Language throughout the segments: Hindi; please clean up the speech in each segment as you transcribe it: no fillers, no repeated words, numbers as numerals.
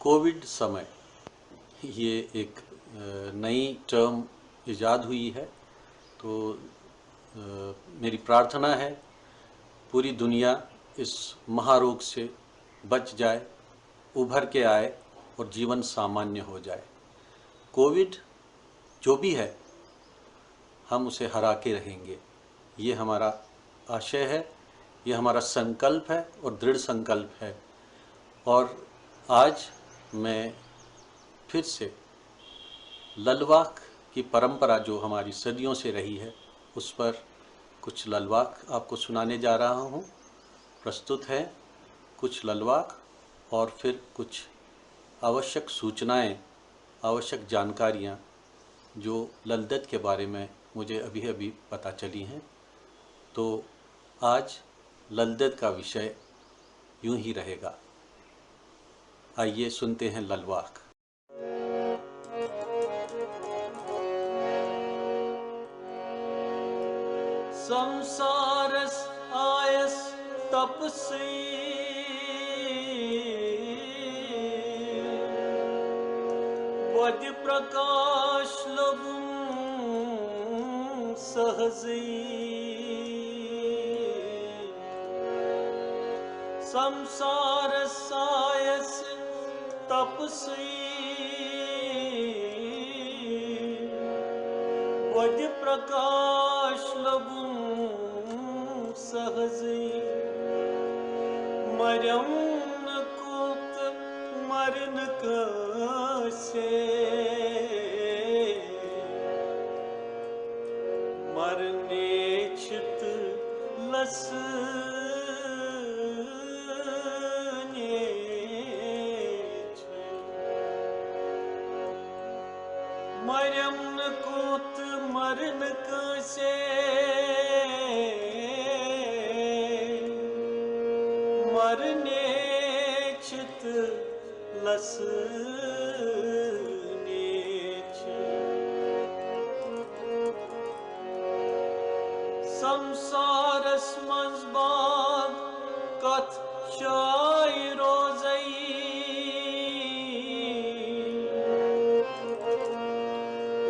कोविड समय ये एक नई टर्म इजाद हुई है। तो मेरी प्रार्थना है पूरी दुनिया इस महारोग से बच जाए, उभर के आए और जीवन सामान्य हो जाए। कोविड जो भी है हम उसे हरा के रहेंगे, ये हमारा आशय है, ये हमारा संकल्प है और दृढ़ संकल्प है। और आज मैं फिर से ललवाक की परंपरा जो हमारी सदियों से रही है उस पर कुछ ललवाक आपको सुनाने जा रहा हूँ। प्रस्तुत है कुछ ललवाक और फिर कुछ आवश्यक सूचनाएं, आवश्यक जानकारियाँ जो ललदत के बारे में मुझे अभी अभी पता चली हैं। तो आज ललदत का विषय यूं ही रहेगा। आइए सुनते हैं ललवाक। संसारस आयस तपसी वद प्रकाश लबुं सहजी संसारस आयस तपसी वद प्रकाश लबुं सहजी मरम न कुत मरन कसे मरने छित लस मरम न कुत मरन कसे मरने छित लस संसारस मंज बाग कथ शाय रोज़ई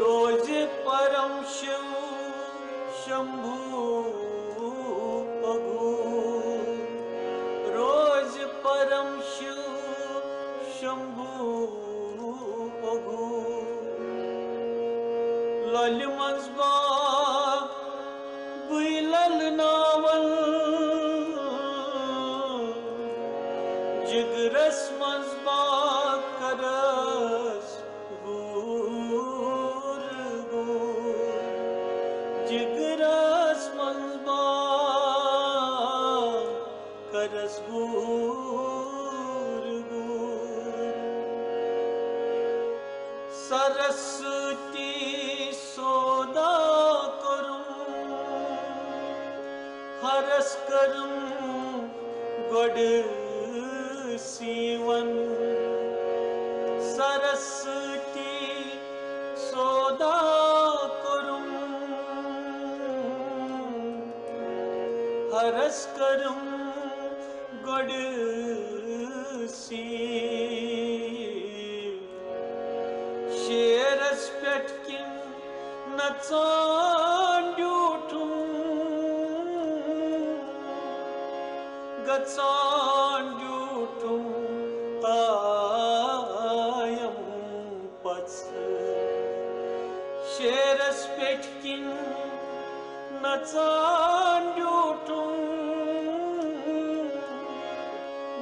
रोज परम शिव शंभु अघू रोज परम शिव शंभु अघू लल मंज बाग बुलल नावल जिगरस मंज बाग करस गूर गूर जिगरस मंज बाग करस गूर गूर सरस्वती सोदा हरस करम गड सीवन सरस्वती सोदा करुम हरस करम गड शेरस पेटकिन नचांड्यूठुम गचांड्यूठुम तायम पच शेरस पेटकिन नचांड्यूठुम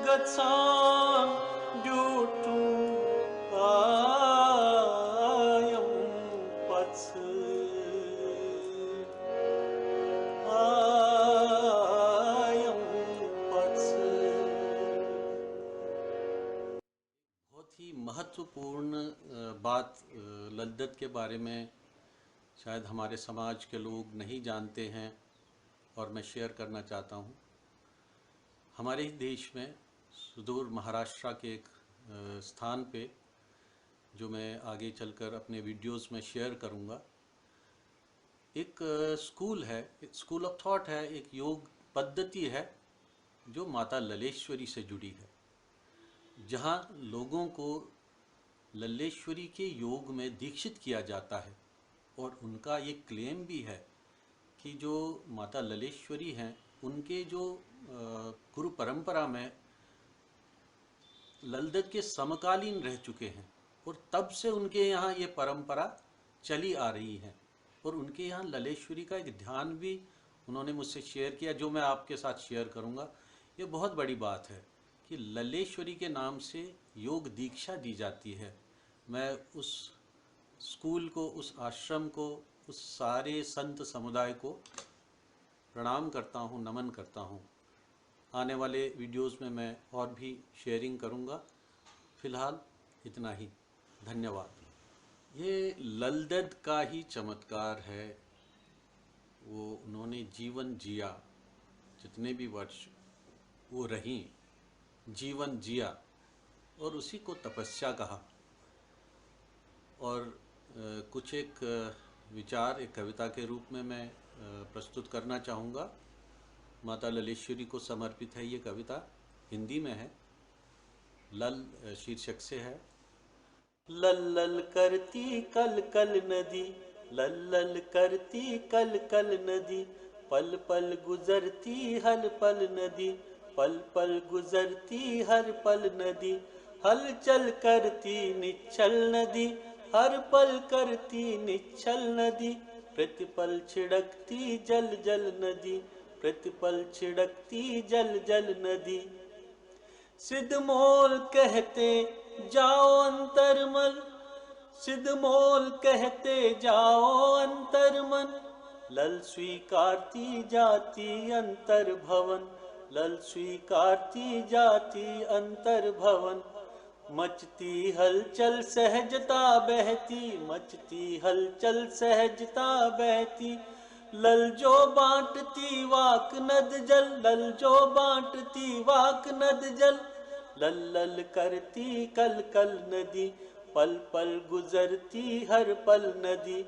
गचांड्यूठुम तायम पच महत्वपूर्ण बात लद्दत के बारे में शायद हमारे समाज के लोग नहीं जानते हैं और मैं शेयर करना चाहता हूँ। हमारे ही देश में सुदूर महाराष्ट्र के एक स्थान पे, जो मैं आगे चलकर अपने वीडियोस में शेयर करूँगा, एक स्कूल है, स्कूल ऑफ थॉट है, एक योग पद्धति है जो माता ललेश्वरी से जुड़ी है, जहाँ लोगों को लल्लेश्वरी के योग में दीक्षित किया जाता है। और उनका ये क्लेम भी है कि जो माता लल्लेश्वरी हैं उनके जो गुरु परंपरा में ललदत के समकालीन रह चुके हैं और तब से उनके यहाँ ये परंपरा चली आ रही है। और उनके यहाँ लल्लेश्वरी का एक ध्यान भी उन्होंने मुझसे शेयर किया, जो मैं आपके साथ शेयर करूँगा। ये बहुत बड़ी बात है कि लल्लेश्वरी के नाम से योग दीक्षा दी जाती है। मैं उस स्कूल को, उस आश्रम को, उस सारे संत समुदाय को प्रणाम करता हूँ, नमन करता हूँ। आने वाले वीडियोस में मैं और भी शेयरिंग करूँगा। फिलहाल इतना ही, धन्यवाद। ये ललदद का ही चमत्कार है। वो उन्होंने जीवन जिया, जितने भी वर्ष वो रहीं, जीवन जिया और उसी को तपस्या कहा। और कुछ एक विचार एक कविता के रूप में मैं प्रस्तुत करना चाहूँगा। माता लल्लेश्वरी को समर्पित है ये कविता, हिंदी में है। लल शीर्षक से है। लल्लल करती कल कल नदी, लल्लल करती कल कल नदी, पल पल गुजरती हर पल नदी, पल पल गुजरती हर पल नदी, हलचल करती निश्चल नदी, हर पल करती निश्चल नदी, प्रतिपल छिड़कती जल जल नदी, प्रतिपल छिड़कती जल जल नदी। सिद्धमोल कहते जाओ अंतर्मन, सिद्धमोल कहते जाओ अंतर्मन, लल स्वीकारती जाती अंतर भवन, लल स्वीकारती जाती अंतर भवन। मचती हलचल सहजता बहती, मचती हलचल सहजता बहती, लल जो बांटती वाक नद जल, लल जो बांटती वाक नद जल, लल लल करती कल कल नदी, पल पल गुजरती हर पल नदी,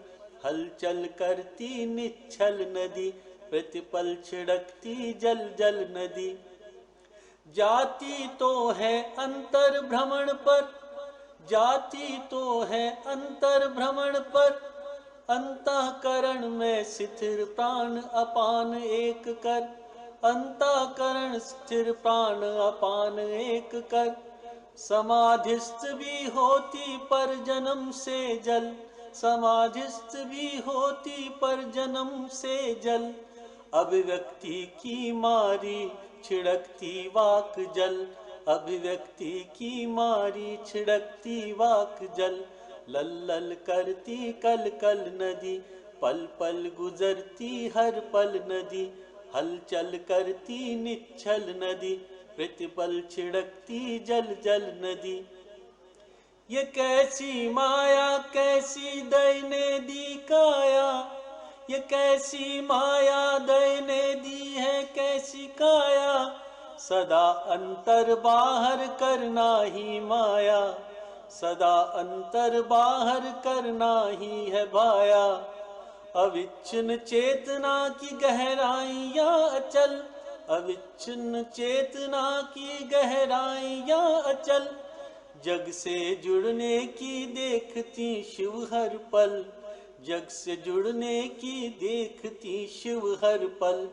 हलचल करती निश्चल नदी, प्रतिपल छिड़कती जल जल नदी। जाती तो है अंतर भ्रमण पर, जाती तो है अंतर भ्रमण पर, अंतःकरण में स्थिर प्राण अपान एक कर, अंतःकरण स्थिर प्राण अपान एक कर। समाधिस्थ भी होती पर जन्म से जल, समाधिस्थ भी होती पर जन्म से जल, अभिव्यक्ति की मारी छिड़कती वाक जल, अभिव्यक्ति की मारी छिड़कती वाक जल, लल लल करती कल कल नदी, पल पल गुजरती हर पल नदी, हलचल करती निश्चल नदी, प्रतिपल छिड़कती जल जल नदी। ये कैसी माया कैसी दय ने दी काया, ये कैसी माया दय ने दी है कैसी काया, सदा अंतर बाहर करना ही माया, सदा अंतर बाहर करना ही है भाया। अविच्छिन्न चेतना की गहराइयाँ अचल, अविच्छिन्न चेतना की गहराइयाँ अचल, जग से जुड़ने की देखती शिव हर पल, जग से जुड़ने की देखती शिव हर पल,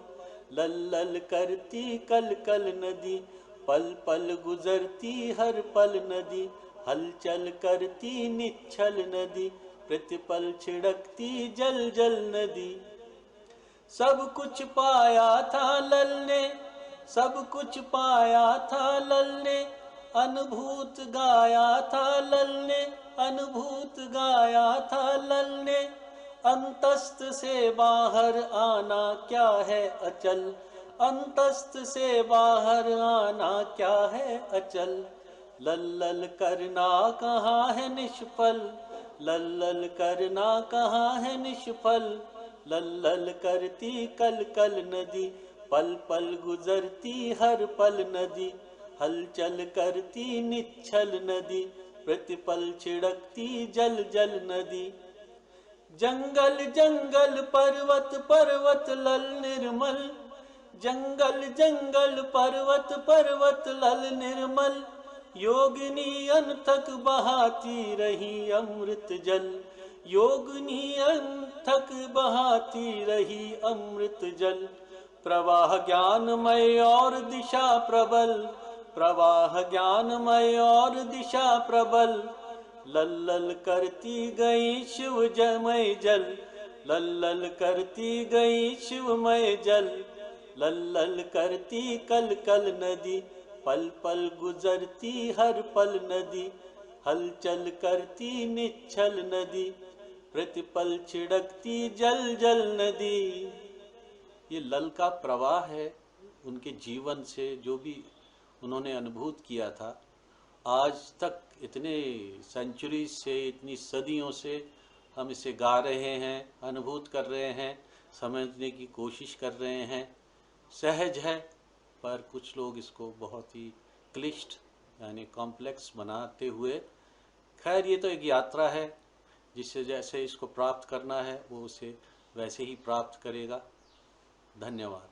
लल लल करती कल कल नदी, पल पल गुजरती हर पल नदी, हलचल करती निश्चल नदी, प्रतिपल छिड़कती जल जल नदी। सब कुछ पाया था लल ने, सब कुछ पाया था लल ने, अनुभूत गाया था लल ने, अनुभूत गाया था लल ने, अंतस्थ से बाहर आना क्या है अचल, अंतस्थ से बाहर आना क्या है अचल, लल लल करना कहाँ है निष्फल, लल लल करना कहाँ है निष्फल, लल लल करती कल कल नदी, पल पल गुजरती हर पल नदी, हलचल करती निश्चल नदी, प्रतिपल छिड़कती जल जल नदी। जंगल जंगल पर्वत पर्वत लल निर्मल, जंगल जंगल पर्वत पर्वत लल निर्मल, योगिनी अनथक बहाती रही अमृत जल, योगिनी अनथक बहाती रही अमृत जल। प्रवाह ज्ञानमय और दिशा प्रबल, प्रवाह ज्ञानमय और दिशा प्रबल। लल्लल करती गई शिवमय जल, लल्लल करती गई शिवमय जल। लल्लल करती कल कल नदी, पल पल गुजरती हर पल नदी। हलचल करती निश्चल नदी, प्रतिपल छिड़कती जल जल नदी। ये लल का प्रवाह है, उनके जीवन से जो भी उन्होंने अनुभूत किया था, आज तक इतने सेंचुरी से, इतनी सदियों से हम इसे गा रहे हैं, अनुभूत कर रहे हैं, समझने की कोशिश कर रहे हैं। सहज है, पर कुछ लोग इसको बहुत ही क्लिष्ट यानी कॉम्प्लेक्स बनाते हुए, खैर ये तो एक यात्रा है, जिससे जैसे इसको प्राप्त करना है वो उसे वैसे ही प्राप्त करेगा। धन्यवाद।